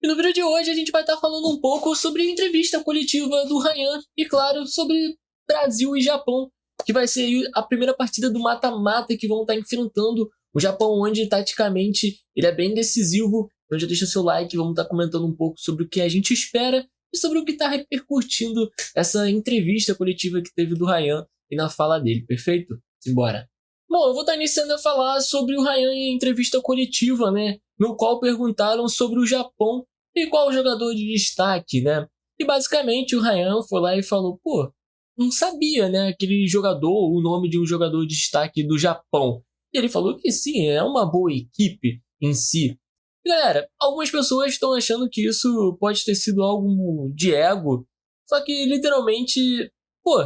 E no vídeo de hoje a gente vai estar falando um pouco sobre a entrevista coletiva do Ryan e, claro, sobre Brasil e Japão, que vai ser a primeira partida do mata-mata que vão estar enfrentando o Japão, onde taticamente ele é bem decisivo. Então já deixa seu like, vamos estar comentando um pouco sobre o que a gente espera e sobre o que está repercutindo essa entrevista coletiva que teve do Ryan e na fala dele, perfeito? Simbora! Bom, eu vou estar iniciando a falar sobre o Ryan em entrevista coletiva, né? No qual perguntaram sobre o Japão e qual o jogador de destaque, né? E basicamente o Ryan foi lá e falou, pô, não sabia, né, aquele jogador, o nome de um jogador de destaque do Japão. E ele falou que sim, é uma boa equipe em si. E, galera, algumas pessoas estão achando que isso pode ter sido algo de ego, só que literalmente, pô,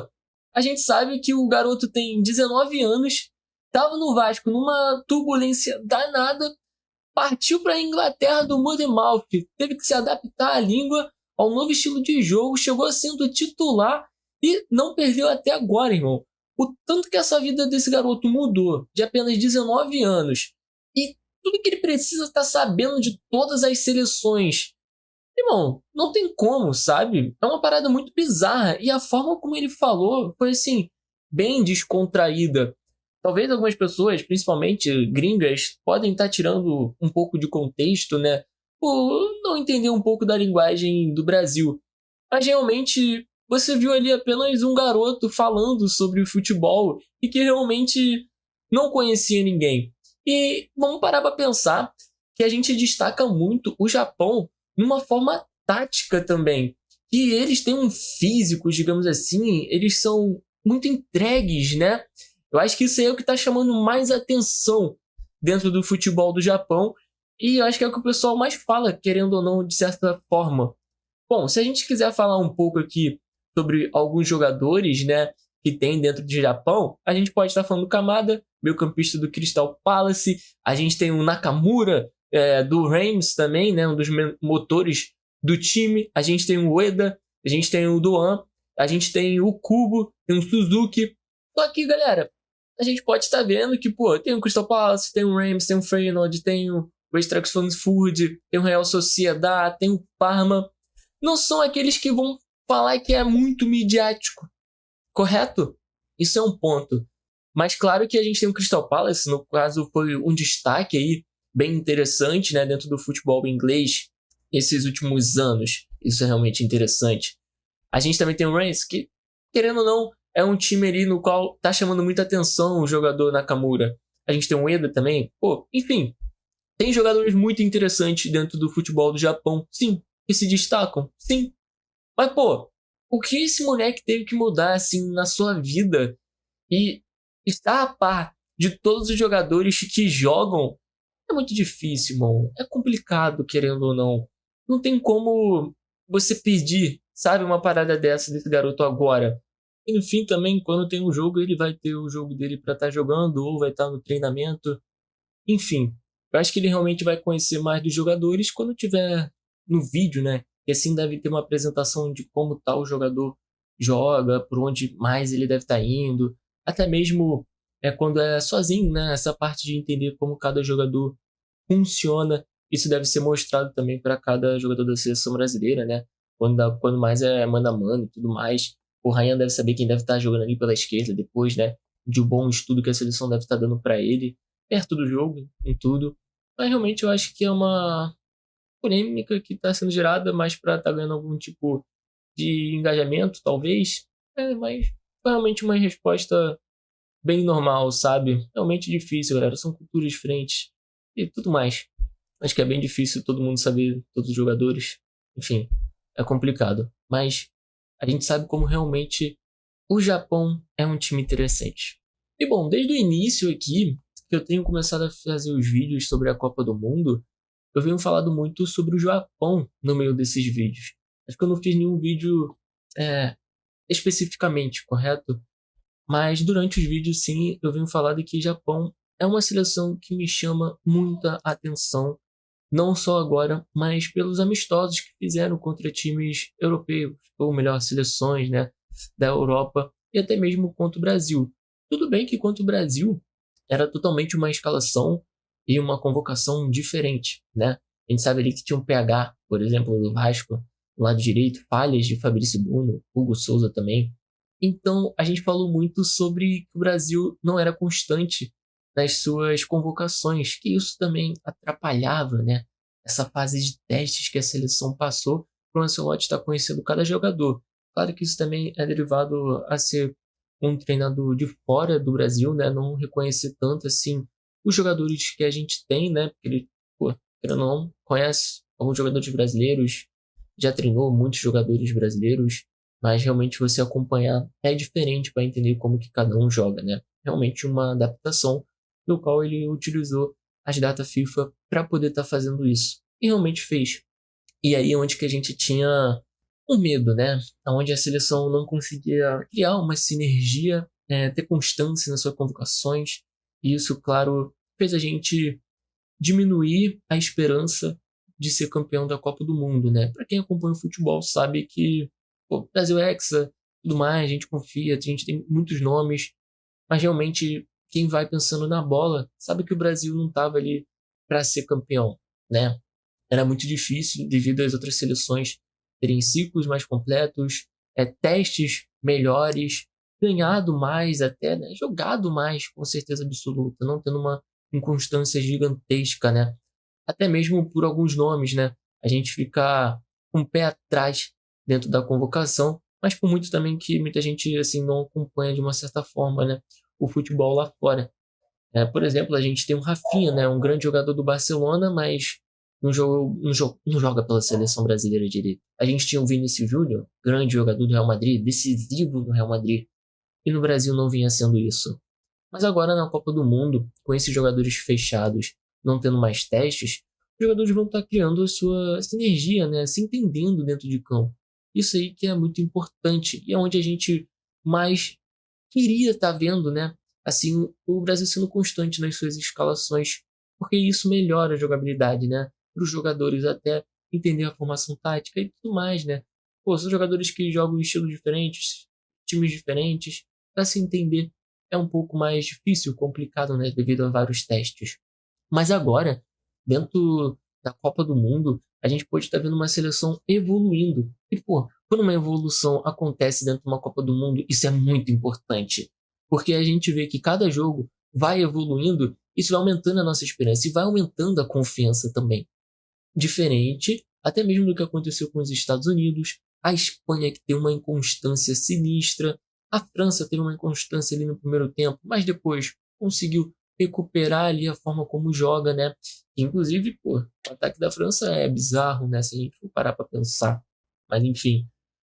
a gente sabe que o garoto tem 19 anos, tava no Vasco numa turbulência danada, partiu para a Inglaterra do Mouth, teve que se adaptar à língua, ao novo estilo de jogo, chegou sendo titular e não perdeu até agora, irmão. O tanto que essa vida desse garoto mudou, de apenas 19 anos, e tudo que ele precisa estar sabendo de todas as seleções. Irmão, não tem como, sabe? É uma parada muito bizarra, e a forma como ele falou foi, assim, bem descontraída. Talvez algumas pessoas, principalmente gringas, podem estar tirando um pouco de contexto, né? Por não entender um pouco da linguagem do Brasil. Mas realmente você viu ali apenas um garoto falando sobre o futebol e que realmente não conhecia ninguém. E vamos parar para pensar que a gente destaca muito o Japão numa forma tática também. E eles têm um físico, digamos assim, eles são muito entregues, né? Eu acho que isso aí é o que está chamando mais atenção dentro do futebol do Japão. E eu acho que é o que o pessoal mais fala, querendo ou não, de certa forma. Bom, se a gente quiser falar um pouco aqui sobre alguns jogadores, né, que tem dentro do Japão, a gente pode estar falando do Kamada, meio-campista do Crystal Palace. A gente tem o Nakamura, do Reims também, né, um dos motores do time. A gente tem o Ueda, a gente tem o Doan, a gente tem o Kubo, tem o Suzuki. Só que, galera, a gente pode estar vendo que, pô, tem o Crystal Palace, tem o Reims, tem o Feyenoord, tem o Eintracht Frankfurt, tem o Real Sociedad, tem o Parma. Não são aqueles que vão falar que é muito midiático, correto? Isso é um ponto. Mas claro que a gente tem o Crystal Palace, no caso foi um destaque aí bem interessante, né, dentro do futebol inglês esses últimos anos. Isso é realmente interessante. A gente também tem o Reims, que, querendo ou não, é um time ali no qual tá chamando muita atenção o jogador Nakamura. A gente tem o Ueda também. Pô, enfim, tem jogadores muito interessantes dentro do futebol do Japão, sim, que se destacam, sim. Mas, pô, o que esse moleque teve que mudar, assim, na sua vida e estar a par de todos os jogadores que jogam é muito difícil, irmão. É complicado, querendo ou não. Não tem como você pedir, sabe, uma parada dessa desse garoto agora. E no fim também, quando tem um jogo, ele vai ter o jogo dele pra estar jogando ou vai estar no treinamento. Enfim, eu acho que ele realmente vai conhecer mais dos jogadores quando tiver no vídeo, né? E assim deve ter uma apresentação de como tal jogador joga, por onde mais ele deve estar indo. Até mesmo quando é sozinho, né? Essa parte de entender como cada jogador funciona. Isso deve ser mostrado também para cada jogador da seleção brasileira, né? Quando mais é mano a mano e tudo mais. O Ryan deve saber quem deve estar jogando ali pela esquerda depois, né? De um bom estudo que a seleção deve estar dando para ele, perto do jogo, em tudo. Mas realmente eu acho que é uma polêmica que está sendo gerada mais para estar ganhando algum tipo de engajamento, talvez. Mas foi realmente uma resposta bem normal, sabe? Realmente difícil, galera. São culturas diferentes e tudo mais. Acho que é bem difícil todo mundo saber todos os jogadores. Enfim, é complicado. Mas a gente sabe como realmente o Japão é um time interessante. E bom, desde o início aqui, que eu tenho começado a fazer os vídeos sobre a Copa do Mundo, eu venho falado muito sobre o Japão no meio desses vídeos. Acho que eu não fiz nenhum vídeo especificamente, correto? Mas durante os vídeos, sim, eu venho falando que o Japão é uma seleção que me chama muita atenção, não só agora, mas pelos amistosos que fizeram contra times europeus, ou melhor, seleções, né, da Europa, e até mesmo contra o Brasil. Tudo bem que contra o Brasil era totalmente uma escalação e uma convocação diferente, né? A gente sabe ali que tinha um PH, por exemplo, do Vasco, do lado direito, falhas de Fabrício Bruno, Hugo Souza também. Então, a gente falou muito sobre que o Brasil não era constante nas suas convocações, que isso também atrapalhava, né? Essa fase de testes que a seleção passou para o Ancelotti estar conhecendo cada jogador. Claro que isso também é derivado a ser um treinador de fora do Brasil, né? Não reconhecer tanto assim os jogadores que a gente tem, né? Porque ele, pô, querendo ou não, conhece alguns jogadores brasileiros, já treinou muitos jogadores brasileiros, mas realmente você acompanhar é diferente para entender como que cada um joga, né? Realmente uma adaptação no qual ele utilizou as datas FIFA para poder estar fazendo isso. E realmente fez. E aí é onde que a gente tinha um medo, né? Onde a seleção não conseguia criar uma sinergia, ter constância nas suas convocações. E isso, claro, fez a gente diminuir a esperança de ser campeão da Copa do Mundo, né? Para quem acompanha o futebol sabe que pô, Brasil é Hexa, tudo mais, a gente confia, a gente tem muitos nomes, mas realmente quem vai pensando na bola sabe que o Brasil não estava ali para ser campeão, né? Era muito difícil devido às outras seleções terem ciclos mais completos, testes melhores, ganhado mais até, né? Jogado mais com certeza absoluta, não tendo uma inconstância gigantesca, né? Até mesmo por alguns nomes, né? A gente fica com o pé atrás dentro da convocação, mas por muito também que muita gente assim não acompanha de uma certa forma, né? O futebol lá fora. Por exemplo, a gente tem o Rafinha, né? Um grande jogador do Barcelona, mas não joga pela seleção brasileira direito. A gente tinha o Vinícius Júnior, grande jogador do Real Madrid, decisivo no Real Madrid, e no Brasil não vinha sendo isso. Mas agora na Copa do Mundo, com esses jogadores fechados, não tendo mais testes, os jogadores vão estar criando a sua sinergia, né? Se entendendo dentro de campo. Isso aí que é muito importante e é onde a gente mais queria estar vendo, né? Assim, o Brasil sendo constante nas suas escalações, porque isso melhora a jogabilidade, né? Para os jogadores até entender a formação tática e tudo mais, né? Pô, são jogadores que jogam em estilos diferentes, times diferentes, para se entender é um pouco mais difícil, complicado, né? Devido a vários testes. Mas agora, dentro da Copa do Mundo, a gente pode estar vendo uma seleção evoluindo. E, pô, quando uma evolução acontece dentro de uma Copa do Mundo, isso é muito importante. Porque a gente vê que cada jogo vai evoluindo, isso vai aumentando a nossa esperança e vai aumentando a confiança também. Diferente, até mesmo do que aconteceu com os Estados Unidos, a Espanha que tem uma inconstância sinistra, a França teve uma inconstância ali no primeiro tempo, mas depois conseguiu recuperar ali a forma como joga, né? Inclusive, pô, o ataque da França é bizarro, né? Se a gente for parar para pensar. Mas enfim,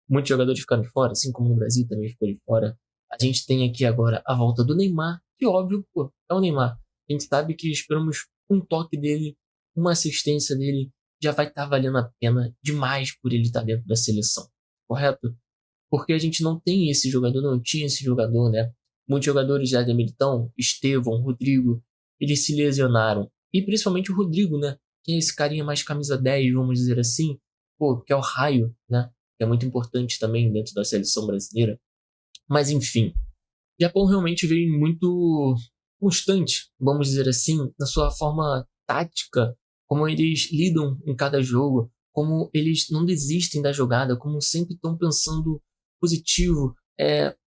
muitos jogadores ficaram de fora, assim como no Brasil também ficou de fora. A gente tem aqui agora a volta do Neymar, que óbvio, pô, é o Neymar. A gente sabe que esperamos um toque dele, uma assistência dele, já vai estar valendo a pena demais por ele estar dentro da seleção, correto? Porque a gente não tem esse jogador, não tinha esse jogador, né? Muitos jogadores já de Militão, Estevão, Rodrigo, eles se lesionaram. E principalmente o Rodrigo, né? Que é esse carinha mais camisa 10, vamos dizer assim. Pô, que é o raio, né? Que é muito importante também dentro da seleção brasileira. Mas enfim, o Japão realmente veio muito constante, vamos dizer assim, na sua forma tática, como eles lidam em cada jogo, como eles não desistem da jogada, como sempre estão pensando positivo,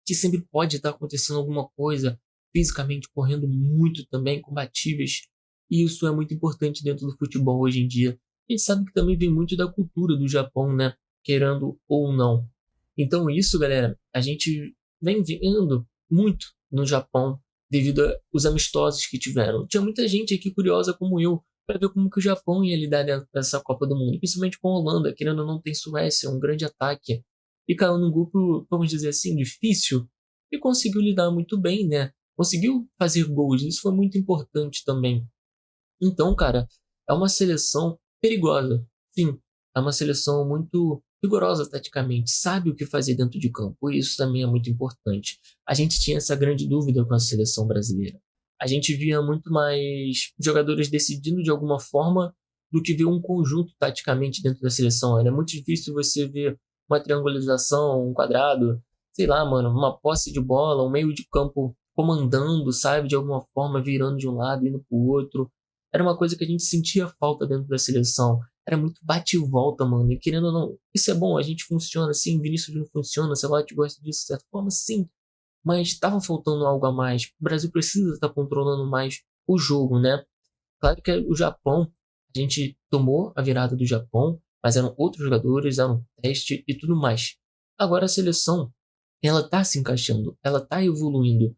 que sempre pode estar acontecendo alguma coisa, fisicamente correndo muito também, combatíveis. E isso é muito importante dentro do futebol hoje em dia. A gente sabe que também vem muito da cultura do Japão, né? Querendo ou não. Então isso, galera, a gente vem vendo muito no Japão devido aos amistosos que tiveram. Tinha muita gente aqui curiosa como eu para ver como que o Japão ia lidar nessa Copa do Mundo, principalmente com a Holanda, querendo ou não tem Suécia, um grande ataque. E caiu num grupo, vamos dizer assim, difícil e conseguiu lidar muito bem, né? Conseguiu fazer gols, isso foi muito importante também. Então, cara, é uma seleção perigosa. Sim, é uma seleção muito rigorosa taticamente, sabe o que fazer dentro de campo, e isso também é muito importante. A gente tinha essa grande dúvida com a seleção brasileira. A gente via muito mais jogadores decidindo de alguma forma do que ver um conjunto taticamente dentro da seleção. Era muito difícil você ver uma triangulação, um quadrado, sei lá, mano, uma posse de bola, um meio de campo comandando, sabe, de alguma forma, virando de um lado, indo pro outro. era uma coisa que a gente sentia falta dentro da seleção. Era muito bate e volta, mano. E querendo ou não, isso é bom, a gente funciona assim, Vinícius Júnior funciona, sei lá, a gente gosta disso de certa forma, sim. Mas estava faltando algo a mais. O Brasil precisa estar controlando mais o jogo, né? Claro que o Japão, a gente tomou a virada do Japão, mas eram outros jogadores, era um teste e tudo mais. Agora a seleção, ela tá se encaixando, ela tá evoluindo.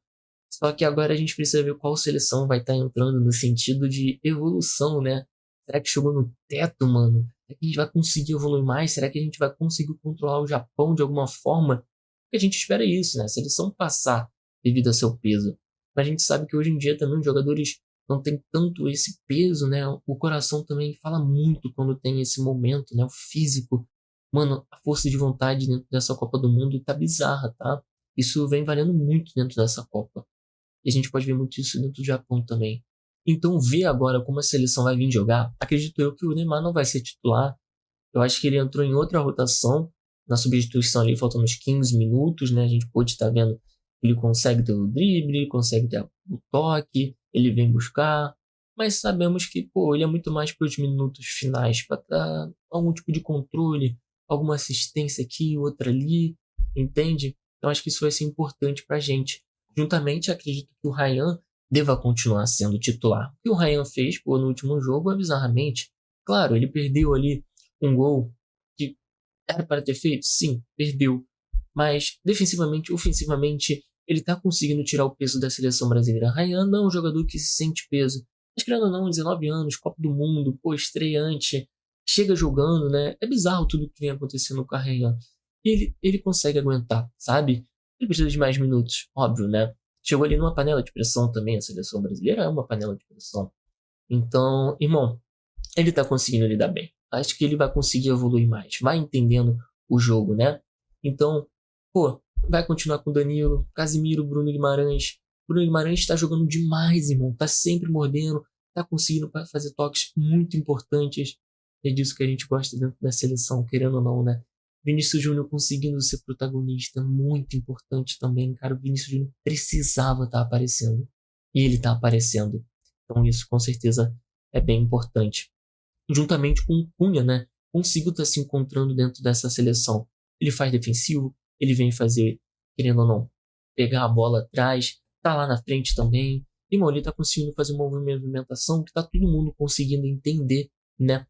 Só que agora a gente precisa ver qual seleção vai estar entrando no sentido de evolução, né? Será que chegou no teto, mano? Será que a gente vai conseguir evoluir mais? Será que a gente vai conseguir controlar o Japão de alguma forma? Porque a gente espera isso, né? A seleção passar devido ao seu peso. Mas a gente sabe que hoje em dia também os jogadores não têm tanto esse peso, né? O coração também fala muito quando tem esse momento, né? O físico. Mano, a força de vontade dentro dessa Copa do Mundo tá bizarra, tá? Isso vem valendo muito dentro dessa Copa. E a gente pode ver muito isso dentro do Japão também. Então, ver agora como a seleção vai vir jogar, acredito eu que o Neymar não vai ser titular. Eu acho que ele entrou em outra rotação, na substituição ali, faltando uns 15 minutos, né? A gente pode estar vendo que ele consegue ter o drible, consegue ter o toque, ele vem buscar. Mas sabemos que, pô, ele é muito mais para os minutos finais, para dar algum tipo de controle, alguma assistência aqui, outra ali, entende? Então, acho que isso vai ser importante para a gente. Juntamente, acredito que o Ryan deva continuar sendo titular. O que o Ryan fez, pô, no último jogo é bizarramente. Claro, ele perdeu ali um gol que era para ter feito, sim, perdeu. Mas defensivamente, ofensivamente, ele tá conseguindo tirar o peso da seleção brasileira. Ryan não é um jogador que se sente peso. Mas querendo ou não, 19 anos, Copa do Mundo, pô, estreante, chega jogando, né? É bizarro tudo que vem acontecendo com o Ryan. E ele consegue aguentar, sabe? Ele precisa de mais minutos, óbvio, né? Chegou ali numa panela de pressão também, a seleção brasileira é uma panela de pressão. Então, irmão, ele tá conseguindo lidar bem. Acho que ele vai conseguir evoluir mais. Vai entendendo o jogo, né? Então, pô, vai continuar com Danilo, Casimiro, Bruno Guimarães. Bruno Guimarães tá jogando demais, irmão. Tá sempre mordendo, tá conseguindo fazer toques muito importantes. É disso que a gente gosta dentro da seleção, querendo ou não, né? Vinícius Júnior conseguindo ser protagonista, muito importante também, cara. O Vinícius Júnior precisava estar aparecendo. E ele tá aparecendo. Então isso com certeza é bem importante. Juntamente com o Cunha, né? Consigo estar se encontrando dentro dessa seleção. Ele faz defensivo, ele vem fazer, querendo ou não, pegar a bola atrás, tá lá na frente também. E, mano, ele tá conseguindo fazer uma movimentação que tá todo mundo conseguindo entender, né?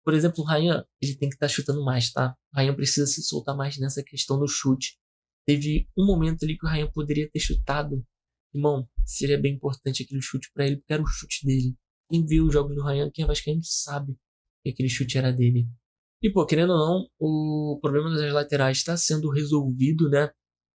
Por exemplo, o Ryan, ele tem que estar chutando mais, tá? O Ryan precisa se soltar mais nessa questão do chute. Teve um momento ali que o Ryan poderia ter chutado. Irmão, seria bem importante aquele chute pra ele, porque era o chute dele. Quem viu os jogos do Ryan, quem é vascaíno sabe que aquele chute era dele. E, pô, querendo ou não, o problema das laterais está sendo resolvido, né?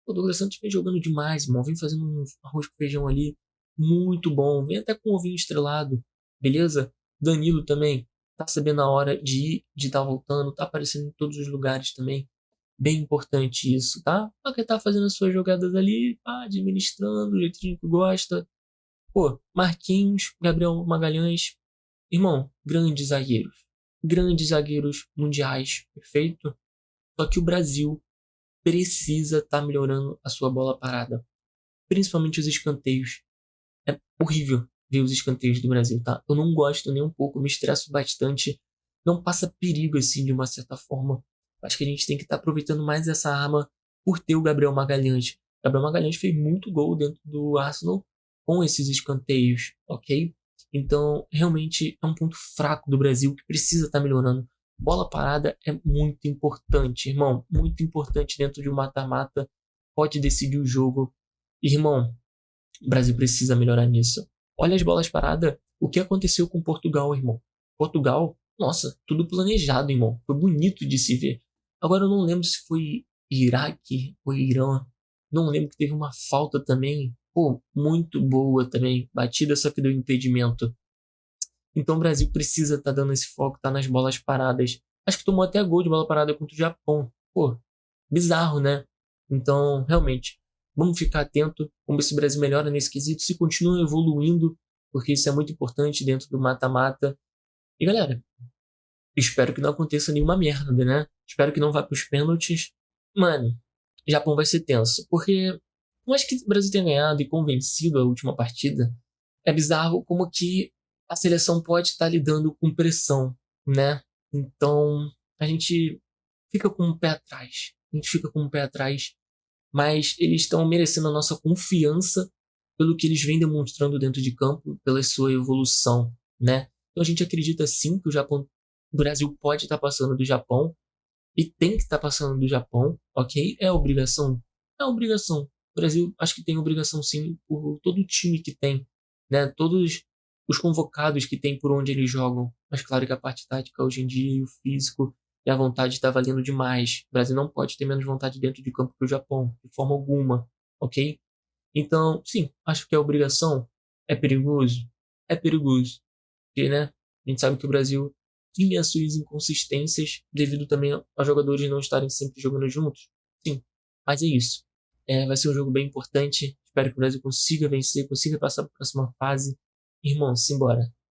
O Douglas Santos vem jogando demais, irmão. Vem fazendo um arroz com feijão ali muito bom. Vem até com um ovinho estrelado, beleza? Danilo também tá sabendo a hora de ir, de estar voltando, tá aparecendo em todos os lugares também. Bem importante isso, tá? Porque tá fazendo as suas jogadas ali, pá, administrando, do jeitinho que gosta. Pô, Marquinhos, Gabriel Magalhães, irmão, grandes zagueiros. Grandes zagueiros mundiais, perfeito? Só que o Brasil precisa estar melhorando a sua bola parada. Principalmente os escanteios. É horrível ver os escanteios do Brasil, tá? Eu não gosto nem um pouco, me estresso bastante. Não passa perigo, assim, de uma certa forma. Acho que a gente tem que estar aproveitando mais essa arma por ter o Gabriel Magalhães. Gabriel Magalhães fez muito gol dentro do Arsenal com esses escanteios, ok? Então, realmente é um ponto fraco do Brasil que precisa estar melhorando. Bola parada é muito importante, irmão. Muito importante dentro de um mata-mata. Pode decidir o jogo. Irmão, o Brasil precisa melhorar nisso. Olha as bolas paradas. O que aconteceu com Portugal, irmão? Portugal, nossa, tudo planejado, irmão. Foi bonito de se ver. Agora eu não lembro se foi Iraque ou Irã. Não lembro que teve uma falta também. Pô, muito boa também. Batida, só que deu impedimento. Então o Brasil precisa estar dando esse foco, tá nas bolas paradas. Acho que tomou até gol de bola parada contra o Japão. Pô, bizarro, né? Então, realmente, vamos ficar atento. Vamos ver se o Brasil melhora nesse quesito, se continua evoluindo, porque isso é muito importante dentro do mata-mata. E galera, espero que não aconteça nenhuma merda, né? Espero que não vá pros pênaltis. Mano, Japão vai ser tenso, porque por mais que o Brasil tenha ganhado e convencido a última partida, é bizarro como que a seleção pode estar lidando com pressão, né? Então, a gente fica com um pé atrás. A gente fica com um pé atrás, mas eles estão merecendo a nossa confiança pelo que eles vêm demonstrando dentro de campo, pela sua evolução, né? Então a gente acredita sim que o Brasil pode estar passando do Japão e tem que estar passando do Japão, ok? É obrigação? É obrigação. O Brasil acho que tem obrigação sim por todo o time que tem, né? Todos os convocados que tem por onde eles jogam. Mas claro que a parte tática hoje em dia e o físico e a vontade está valendo demais. O Brasil não pode ter menos vontade dentro de campo que o Japão, de forma alguma, ok? Então, sim, acho que é obrigação. É perigoso? É perigoso. Porque, né, a gente sabe que o Brasil tinha suas inconsistências devido também aos jogadores não estarem sempre jogando juntos. Sim, mas é isso. Vai ser um jogo bem importante. Espero que o Brasil consiga vencer, consiga passar para a próxima fase. Irmão, simbora.